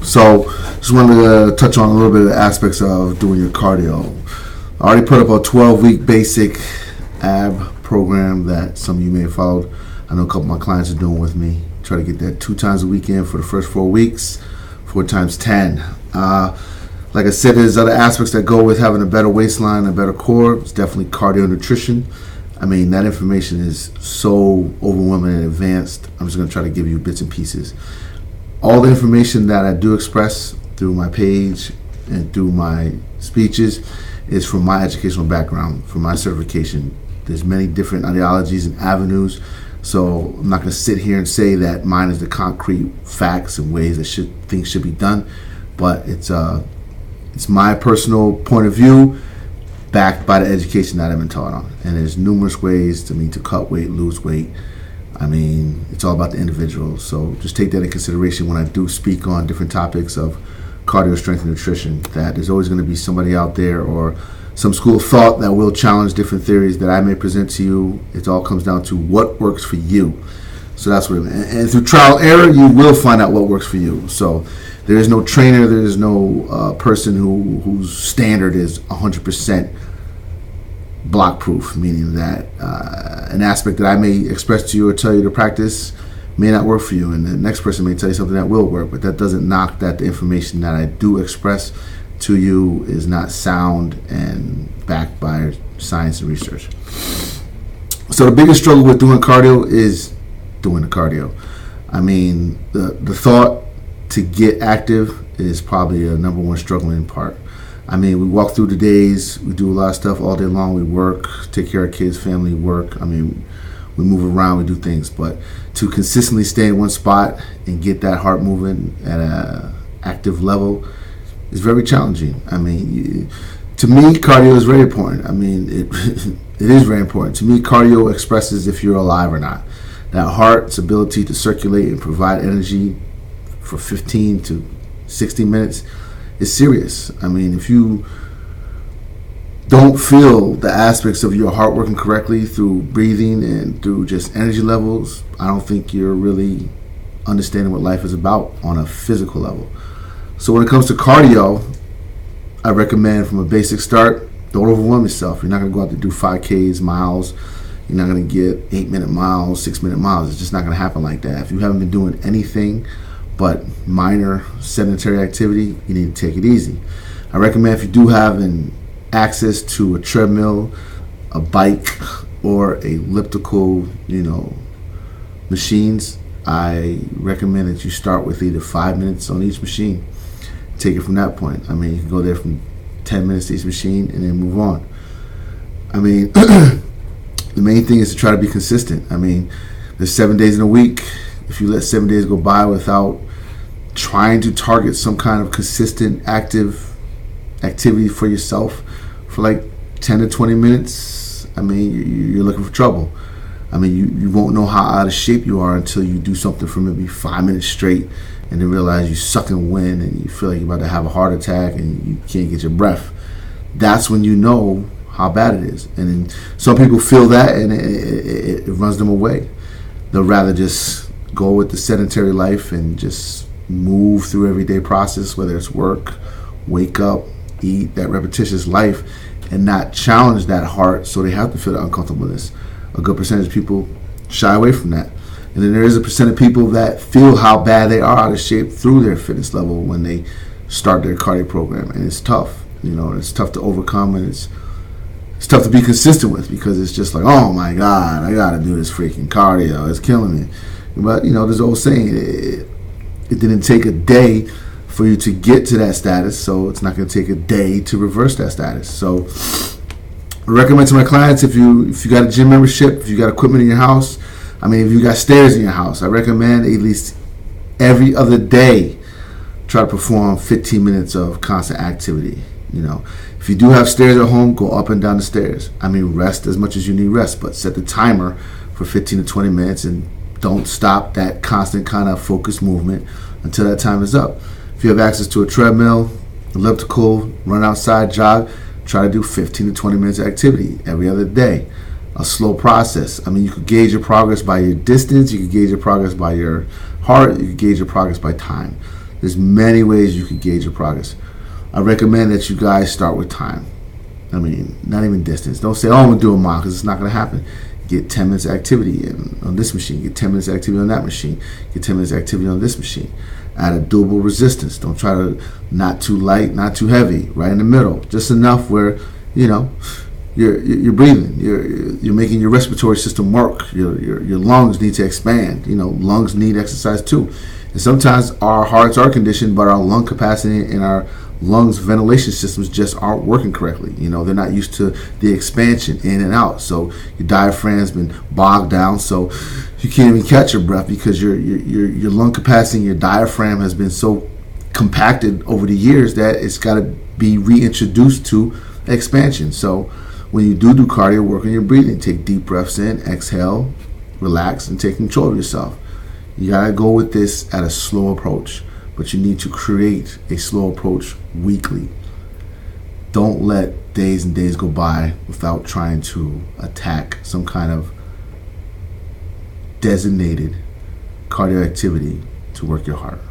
So, just wanted to touch on a little bit of the aspects of doing your cardio. I already put up a 12-week basic ab program that some of you may have followed. I know a couple of my clients are doing with me. Try to get that 2 times a weekend for the first 4 weeks, 4 times 10. Like I said, there's other aspects that go with having a better waistline, a better core. It's definitely cardio nutrition. I mean, that information is so overwhelming and advanced. I'm just going to try to give you bits and pieces. All the information that I do express through my page and through my speeches is from my educational background, from my certification. There's many different ideologies and avenues, so I'm not going to sit here and say that mine is the concrete facts and ways that things should be done, but it's my personal point of view backed by the education that I've been taught on. And there's numerous ways to cut weight, lose weight. I mean, it's all about the individual. So just take that in consideration when I do speak on different topics of cardio, strength, and nutrition, that there's always going to be somebody out there or some school of thought that will challenge different theories that I may present to you. It all comes down to what works for you. So that's what and through trial and error, you will find out what works for you. So there is no trainer, there is no person whose standard is 100% block proof, meaning that an aspect that I may express to you or tell you to practice may not work for you, and the next person may tell you something that will work, but that doesn't knock that the information that I do express to you is not sound and backed by science and research. So the biggest struggle with doing cardio is doing the cardio. I mean, the thought to get active is probably a number one struggling part. I mean, we walk through the days, we do a lot of stuff all day long, we work, take care of kids, family, work. I mean, we move around, we do things, but to consistently stay in one spot and get that heart moving at an active level is very challenging. I mean, to me, cardio is very important. I mean, it is very important. To me, cardio expresses if you're alive or not. That heart's ability to circulate and provide energy for 15 to 60 minutes is serious. I mean, if you don't feel the aspects of your heart working correctly through breathing and through just energy levels, I don't think you're really understanding what life is about on a physical level. So when it comes to cardio, I recommend from a basic start, don't overwhelm yourself. You're not going to go out to do 5Ks, miles. You're not going to get 8-minute miles, 6-minute miles. It's just not going to happen like that. If you haven't been doing anything but minor sedentary activity, you need to take it easy. I recommend if you do have access to a treadmill, a bike, or a elliptical, machines, I recommend that you start with either 5 minutes on each machine. Take it from that point. I mean, you can go there from 10 minutes to each machine and then move on. I mean, the main thing is to try to be consistent. I mean, there's 7 days in a week. If you let 7 days go by without trying to target some kind of consistent active activity for yourself for like 10 to 20 minutes, I mean, you're looking for trouble. I mean, you won't know how out of shape you are until you do something for maybe 5 minutes straight and then realize you're sucking wind and you feel like you're about to have a heart attack and you can't get your breath. That's when you know how bad it is. And then some people feel that and it runs them away. They'll rather just go with the sedentary life and just move through everyday process, whether it's work, wake up, eat, that repetitious life, and not challenge that heart, so they have to feel the uncomfortableness. A good percentage of people shy away from that. And then there is a percent of people that feel how bad they are out of shape through their fitness level when they start their cardio program. And it's tough. It's tough to overcome, and it's tough to be consistent with, because it's just like, oh my God, I got to do this freaking cardio. It's killing me. But, there's an old saying, it didn't take a day for you to get to that status, so it's not going to take a day to reverse that status. So I recommend to my clients, if you got a gym membership, if you got equipment in your house, if you got stairs in your house, I recommend at least every other day try to perform 15 minutes of constant activity. If you do have stairs at home, go up and down the stairs. Rest as much as you need rest, but set the timer for 15 to 20 minutes and don't stop that constant kind of focused movement until that time is up. If you have access to a treadmill, elliptical, run outside, jog, try to do 15 to 20 minutes of activity every other day. A slow process. You could gauge your progress by your distance, you could gauge your progress by your heart, you could gauge your progress by time. There's many ways you can gauge your progress. I recommend that you guys start with time. I mean, not even distance. Don't say, oh, I'm going to do a mile, because it's not going to happen. Get 10 minutes of activity in, on this machine. Get 10 minutes of activity on that machine. Get 10 minutes of activity on this machine. Add a doable resistance. Don't try to, not too light, not too heavy. Right in the middle. Just enough where, you know, you're breathing. You're making your respiratory system work. Your lungs need to expand. You know, lungs need exercise too. And sometimes our hearts are conditioned, but our lung capacity and our lungs ventilation systems just aren't working correctly. You know, they're not used to the expansion in and out. So your diaphragm's been bogged down, so you can't even catch your breath because your lung capacity and your diaphragm has been so compacted over the years that it's got to be reintroduced to expansion. So when you do cardio, work on your breathing. Take deep breaths in, exhale, relax, and take control of yourself. You gotta go with this at a slow approach, but you need to create a slow approach weekly. Don't let days and days go by without trying to attack some kind of designated cardio activity to work your heart.